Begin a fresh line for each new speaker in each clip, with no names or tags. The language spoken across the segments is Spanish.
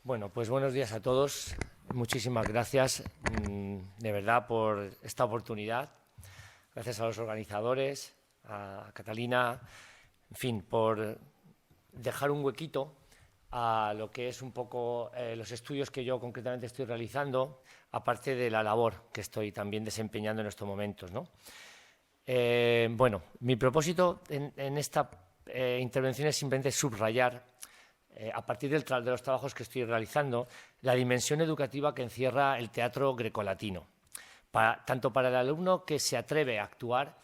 Bueno, pues buenos días a todos. Muchísimas gracias, de verdad, por esta oportunidad. Gracias a los organizadores, a Catalina, en fin, por dejar un huequito a lo que es un poco los estudios que yo concretamente estoy realizando, aparte de la labor que estoy también desempeñando en estos momentos, ¿no? Bueno, mi propósito en esta intervención es simplemente subrayar, a partir de los trabajos que estoy realizando, la dimensión educativa que encierra el teatro grecolatino, tanto para el alumno que se atreve a actuar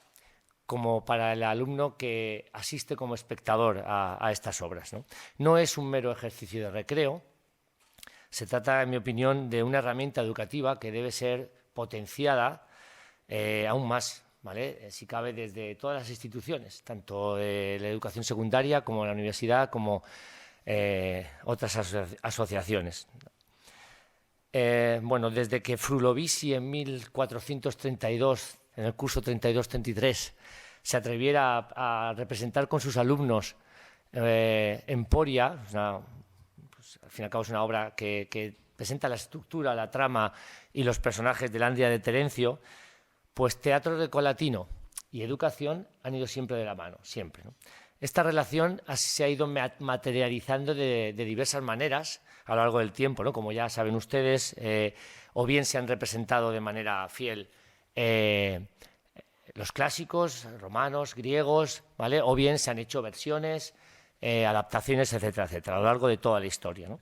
como para el alumno que asiste como espectador a estas obras, ¿no? No es un mero ejercicio de recreo, se trata, en mi opinión, de una herramienta educativa que debe ser potenciada aún más, ¿vale? Si cabe, desde todas las instituciones, tanto de la educación secundaria como la universidad, como otras asociaciones. Bueno, desde que Frulovisi en 1432, en el curso 32-33, se atreviera a representar con sus alumnos Emporia, pues, al fin y al cabo es una obra que presenta la estructura, la trama y los personajes del Andria de Terencio, pues teatro grecolatino y educación han ido siempre de la mano, siempre, ¿no? Esta relación se ha ido materializando de diversas maneras a lo largo del tiempo, ¿no? Como ya saben ustedes, o bien se han representado de manera fiel los clásicos, romanos, griegos, ¿vale? O bien se han hecho versiones, adaptaciones, etcétera, etcétera, a lo largo de toda la historia, ¿no?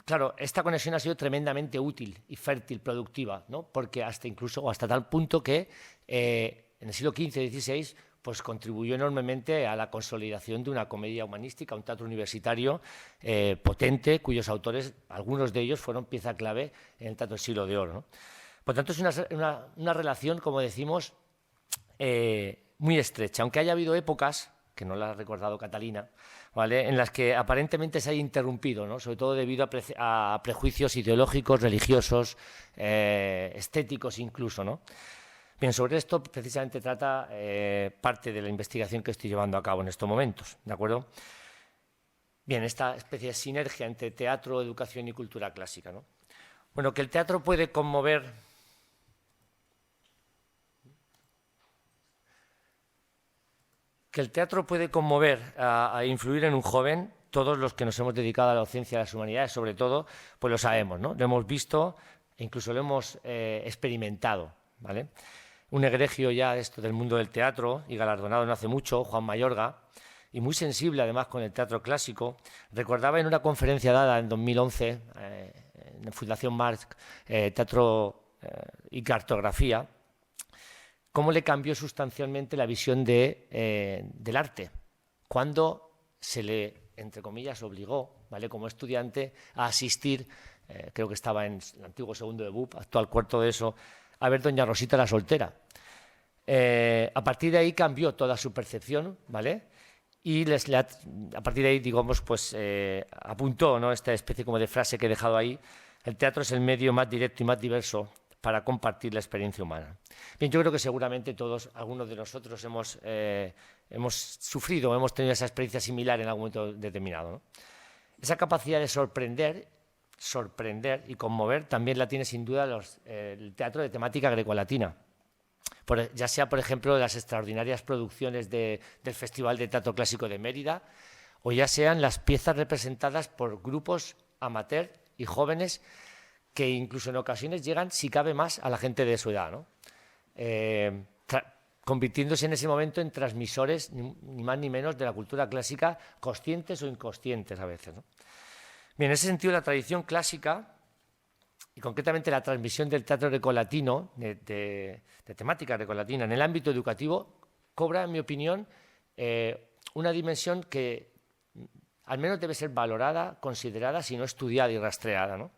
Claro, esta conexión ha sido tremendamente útil y fértil, productiva, ¿no? Porque hasta tal punto que en el siglo XV y XVI pues contribuyó enormemente a la consolidación de una comedia humanística, un teatro universitario potente, cuyos autores, algunos de ellos, fueron pieza clave en el teatro del siglo de oro, ¿no? Por tanto, es una relación, como decimos, muy estrecha, aunque haya habido épocas, que no la ha recordado Catalina, ¿vale?, en las que aparentemente se haya interrumpido, ¿no?, sobre todo debido a prejuicios ideológicos, religiosos, estéticos incluso, ¿no? Bien, sobre esto precisamente trata parte de la investigación que estoy llevando a cabo en estos momentos, ¿de acuerdo? Bien, esta especie de sinergia entre teatro, educación y cultura clásica, ¿no? Bueno, que el teatro puede conmover a influir en un joven. Todos los que nos hemos dedicado a la docencia de las humanidades, sobre todo, pues lo sabemos, ¿no? Lo hemos visto e incluso lo hemos experimentado, ¿vale? Un egregio ya esto del mundo del teatro y galardonado no hace mucho, Juan Mayorga, y muy sensible además con el teatro clásico, recordaba en una conferencia dada en 2011 en la Fundación Marc, Teatro y Cartografía, cómo le cambió sustancialmente la visión del arte, cuando se le, entre comillas, obligó, ¿vale?, como estudiante a asistir, creo que estaba en el antiguo segundo de BUP, actual cuarto de ESO, a ver Doña Rosita la soltera. A partir de ahí cambió toda su percepción, ¿vale? Y a partir de ahí, digamos, pues apuntó, ¿no?, esta especie como de frase que he dejado ahí: el teatro es el medio más directo y más diverso para compartir la experiencia humana. Bien, yo creo que seguramente todos, algunos de nosotros, hemos sufrido, hemos tenido esa experiencia similar en algún momento determinado, ¿no? Esa capacidad de sorprender y conmover también la tiene sin duda el teatro de temática grecolatina. Ya sea, por ejemplo, las extraordinarias producciones del Festival de Teatro Clásico de Mérida, o ya sean las piezas representadas por grupos amateur y jóvenes que incluso en ocasiones llegan, si cabe más, a la gente de su edad, ¿no? Convirtiéndose en ese momento en transmisores, ni más ni menos, de la cultura clásica, conscientes o inconscientes a veces, ¿no? Bien, en ese sentido, la tradición clásica, y concretamente la transmisión del teatro grecolatino, de temática grecolatina, en el ámbito educativo, cobra, en mi opinión, una dimensión que al menos debe ser valorada, considerada, si no estudiada y rastreada, ¿no?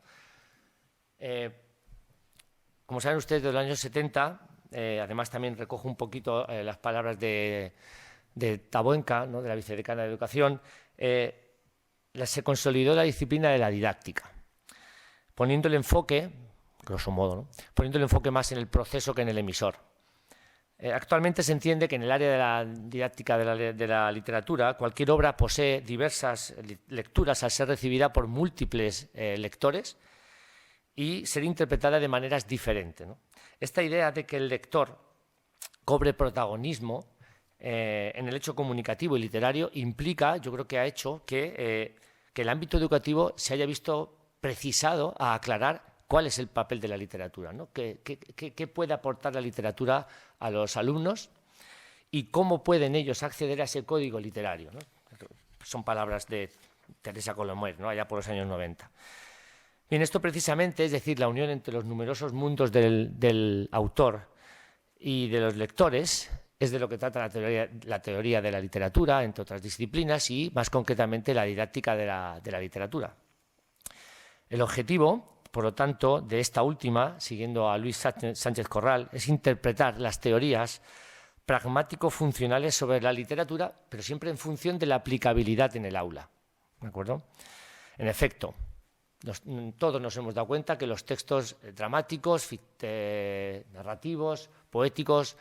Como saben ustedes, de los años 70, además también recojo un poquito las palabras de Tabuenca, ¿no?, de la vicedecana de Educación, se consolidó la disciplina de la didáctica, poniendo el enfoque, grosso modo, ¿no?, poniendo el enfoque más en el proceso que en el emisor. Actualmente se entiende que en el área de la didáctica de la literatura, cualquier obra posee diversas lecturas al ser recibida por múltiples lectores y ser interpretada de maneras diferentes, ¿no? Esta idea de que el lector cobre protagonismo en el hecho comunicativo y literario implica, yo creo que ha hecho que el ámbito educativo se haya visto precisado a aclarar cuál es el papel de la literatura, ¿no? ¿Qué puede aportar la literatura a los alumnos y cómo pueden ellos acceder a ese código literario, ¿no? Son palabras de Teresa Colomer, ¿no? Allá por los años 90. Bien, esto precisamente, es decir, la unión entre los numerosos mundos del autor y de los lectores, es de lo que trata la teoría de la literatura, entre otras disciplinas, y más concretamente la didáctica de la literatura. El objetivo, por lo tanto, de esta última, siguiendo a Luis Sánchez Corral, es interpretar las teorías pragmático-funcionales sobre la literatura, pero siempre en función de la aplicabilidad en el aula, ¿de acuerdo? En efecto, todos nos hemos dado cuenta que los textos dramáticos, narrativos, poéticos,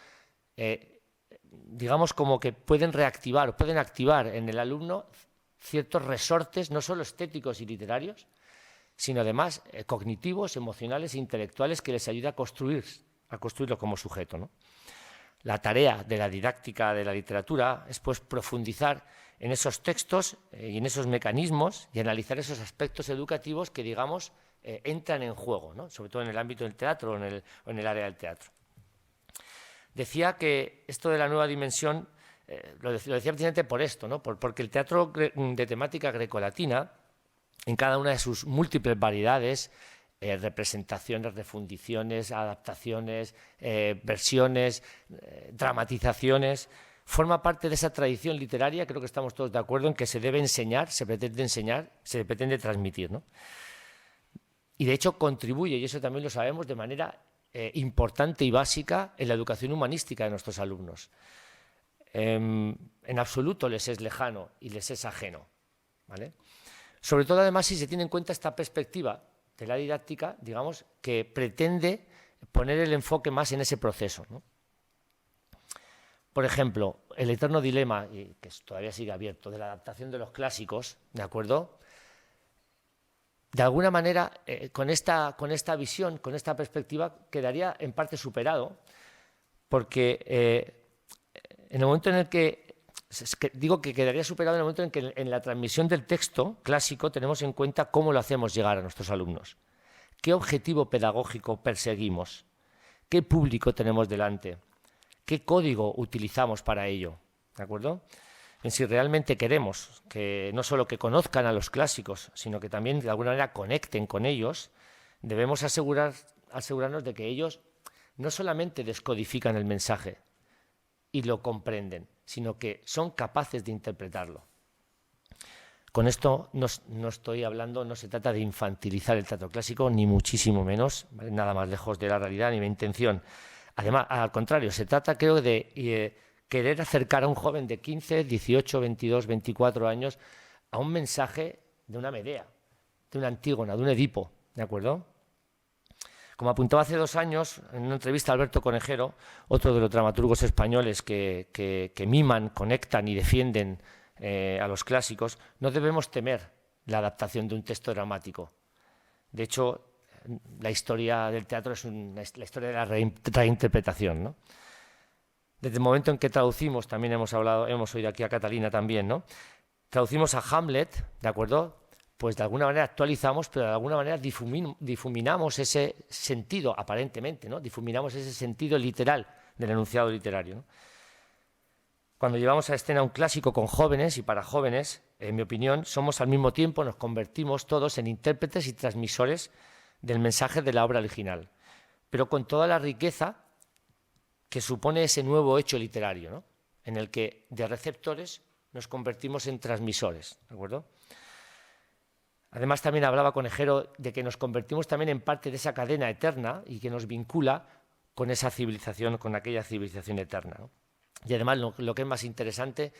digamos como que pueden reactivar o pueden activar en el alumno ciertos resortes, no solo estéticos y literarios, sino además cognitivos, emocionales e intelectuales que les ayuda a construirlo como sujeto, ¿no? La tarea de la didáctica de la literatura es pues profundizar en esos textos y en esos mecanismos y analizar esos aspectos educativos que, digamos, entran en juego, ¿no? Sobre todo en el ámbito del teatro o en el área del teatro. Decía que esto de la nueva dimensión, lo decía precisamente por esto, ¿no? Porque el teatro de temática grecolatina, en cada una de sus múltiples variedades, representaciones, refundiciones, adaptaciones, versiones, dramatizaciones, forma parte de esa tradición literaria, creo que estamos todos de acuerdo en que se debe enseñar, se pretende transmitir, ¿no? Y de hecho contribuye, y eso también lo sabemos, de manera importante y básica en la educación humanística de nuestros alumnos. En absoluto les es lejano y les es ajeno, ¿vale? Sobre todo, además, si se tiene en cuenta esta perspectiva de la didáctica, digamos, que pretende poner el enfoque más en ese proceso, ¿no? Por ejemplo, el eterno dilema, que todavía sigue abierto, de la adaptación de los clásicos, ¿de acuerdo? De alguna manera, con esta visión, con esta perspectiva, quedaría en parte superado, porque en el momento en el que digo que quedaría superado en el momento en que en la transmisión del texto clásico tenemos en cuenta cómo lo hacemos llegar a nuestros alumnos, qué objetivo pedagógico perseguimos, qué público tenemos delante, qué código utilizamos para ello, ¿de acuerdo? En si realmente queremos que no solo que conozcan a los clásicos, sino que también de alguna manera conecten con ellos, debemos asegurarnos de que ellos no solamente descodifican el mensaje y lo comprenden, sino que son capaces de interpretarlo. Con esto no estoy hablando, no se trata de infantilizar el teatro clásico, ni muchísimo menos, ¿vale? Nada más lejos de la realidad ni mi intención. Además, al contrario, se trata, creo, de querer acercar a un joven de 15, 18, 22, 24 años a un mensaje de una Medea, de una Antígona, de un Edipo, ¿de acuerdo? Como apuntaba hace 2 años en una entrevista a Alberto Conejero, otro de los dramaturgos españoles que miman, conectan y defienden a los clásicos, no debemos temer la adaptación de un texto dramático. De hecho, la historia del teatro es la historia de la reinterpretación, ¿no? Desde el momento en que traducimos, también hemos oído aquí a Catalina también, ¿no? Traducimos a Hamlet, ¿de acuerdo? Pues de alguna manera actualizamos, pero de alguna manera difuminamos ese sentido, aparentemente, ¿no? Difuminamos ese sentido literal del enunciado literario, ¿no? Cuando llevamos a escena un clásico con jóvenes y para jóvenes, en mi opinión, somos al mismo tiempo, nos convertimos todos en intérpretes y transmisores del mensaje de la obra original, pero con toda la riqueza que supone ese nuevo hecho literario, ¿no? En el que de receptores nos convertimos en transmisores, ¿de acuerdo? Además, también hablaba Conejero de que nos convertimos también en parte de esa cadena eterna y que nos vincula con esa civilización, con aquella civilización eterna, ¿no? Y además, lo que es más interesante,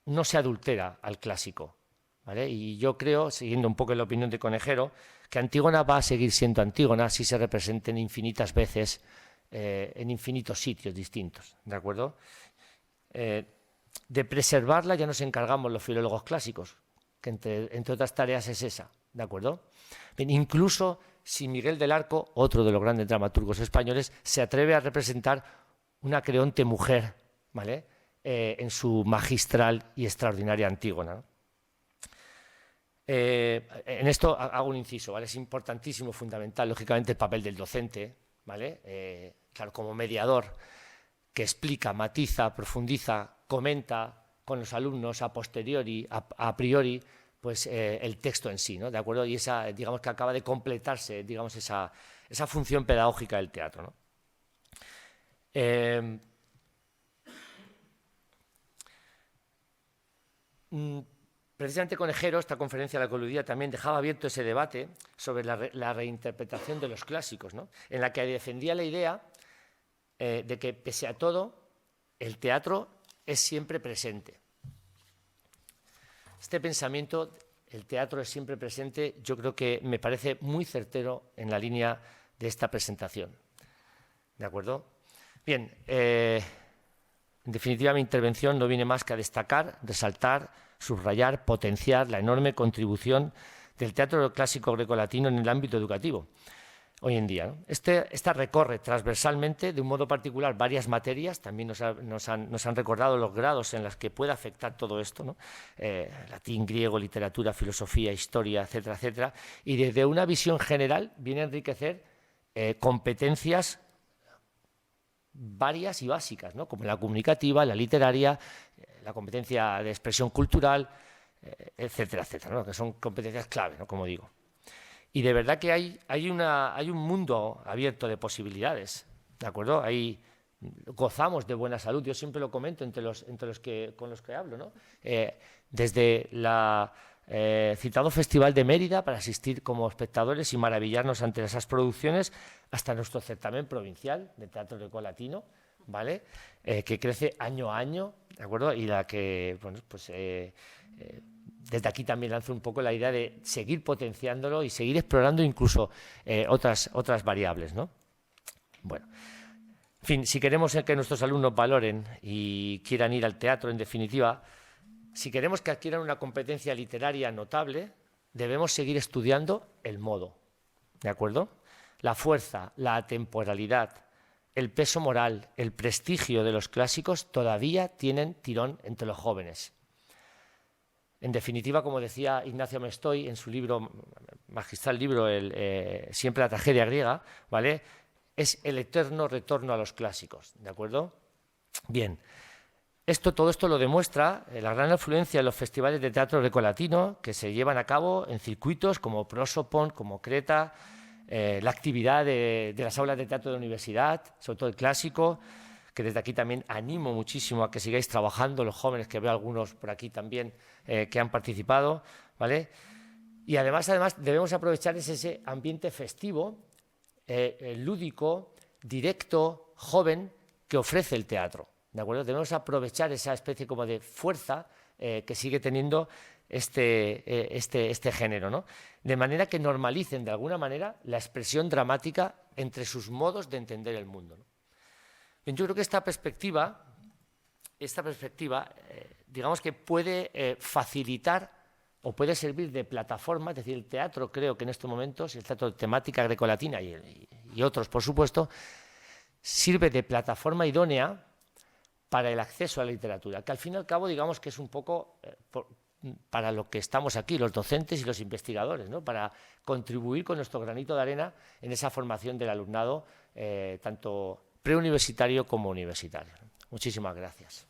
no se adultera al clásico, ¿vale? Y yo creo, siguiendo un poco la opinión de Conejero, que Antígona va a seguir siendo Antígona si se representen infinitas veces en infinitos sitios distintos, ¿de acuerdo? De preservarla ya nos encargamos los filólogos clásicos, que entre otras tareas es esa, ¿de acuerdo? Bien, incluso si Miguel del Arco, otro de los grandes dramaturgos españoles, se atreve a representar una Creonte mujer, ¿vale? En su magistral y extraordinaria Antígona, ¿no? En esto hago un inciso, ¿vale? Es importantísimo, fundamental, lógicamente, el papel del docente, ¿vale? Claro, como mediador que explica, matiza, profundiza, comenta con los alumnos a posteriori, a priori, pues el texto en sí, ¿no? ¿De acuerdo? Y esa, digamos, que acaba de completarse, digamos, esa función pedagógica del teatro, ¿no? Precisamente Conejero, esta conferencia de la coludía también dejaba abierto ese debate sobre la reinterpretación de los clásicos, ¿no? En la que defendía la idea de que, pese a todo, el teatro es siempre presente. Este pensamiento, el teatro es siempre presente, yo creo que me parece muy certero en la línea de esta presentación. ¿De acuerdo? Bien, en definitiva mi intervención no viene más que a destacar, resaltar, subrayar, potenciar la enorme contribución del teatro clásico grecolatino en el ámbito educativo hoy en día, ¿no? Esta recorre transversalmente, de un modo particular, varias materias. También nos han recordado los grados en los que puede afectar todo esto, ¿no? Latín, griego, literatura, filosofía, historia, etcétera, etcétera. Y desde una visión general viene a enriquecer competencias varias y básicas, ¿no? Como la comunicativa, la literaria, la competencia de expresión cultural, etcétera, etcétera, ¿no? Que son competencias clave, ¿no? Como digo. Y de verdad que hay un mundo abierto de posibilidades, ¿de acuerdo? Gozamos de buena salud, yo siempre lo comento con los que hablo, ¿no? Desde el citado Festival de Mérida para asistir como espectadores y maravillarnos ante esas producciones, hasta nuestro certamen provincial de teatro grecolatino, ¿vale? Que crece año a año, ¿de acuerdo? Y la que, bueno, pues desde aquí también lanzo un poco la idea de seguir potenciándolo y seguir explorando incluso otras variables, ¿no? Bueno, en fin, si queremos que nuestros alumnos valoren y quieran ir al teatro, en definitiva, si queremos que adquieran una competencia literaria notable, debemos seguir estudiando el modo, ¿de acuerdo? La fuerza, la atemporalidad, el peso moral, el prestigio de los clásicos todavía tienen tirón entre los jóvenes. En definitiva, como decía Ignacio Mestoy en su libro, magistral libro, Siempre la tragedia griega, ¿vale? Es el eterno retorno a los clásicos, ¿de acuerdo? Bien, todo esto lo demuestra la gran afluencia en los festivales de teatro grecolatino que se llevan a cabo en circuitos como Prosopon, como Creta, la actividad de las aulas de teatro de la universidad, sobre todo el clásico, que desde aquí también animo muchísimo a que sigáis trabajando, los jóvenes, que veo algunos por aquí también que han participado, ¿vale? Y además debemos aprovechar ese ambiente festivo, lúdico, directo, joven, que ofrece el teatro, ¿de acuerdo? Debemos aprovechar esa especie como de fuerza que sigue teniendo este género, ¿no? De manera que normalicen de alguna manera la expresión dramática entre sus modos de entender el mundo, ¿no? Yo creo que esta perspectiva, digamos que puede facilitar o puede servir de plataforma, es decir, el teatro, creo que en estos momentos, el teatro de temática grecolatina y otros, por supuesto, sirve de plataforma idónea para el acceso a la literatura, que al fin y al cabo, digamos que es un poco para lo que estamos aquí, los docentes y los investigadores, ¿no? Para contribuir con nuestro granito de arena en esa formación del alumnado, tanto preuniversitario como universitario. Muchísimas gracias.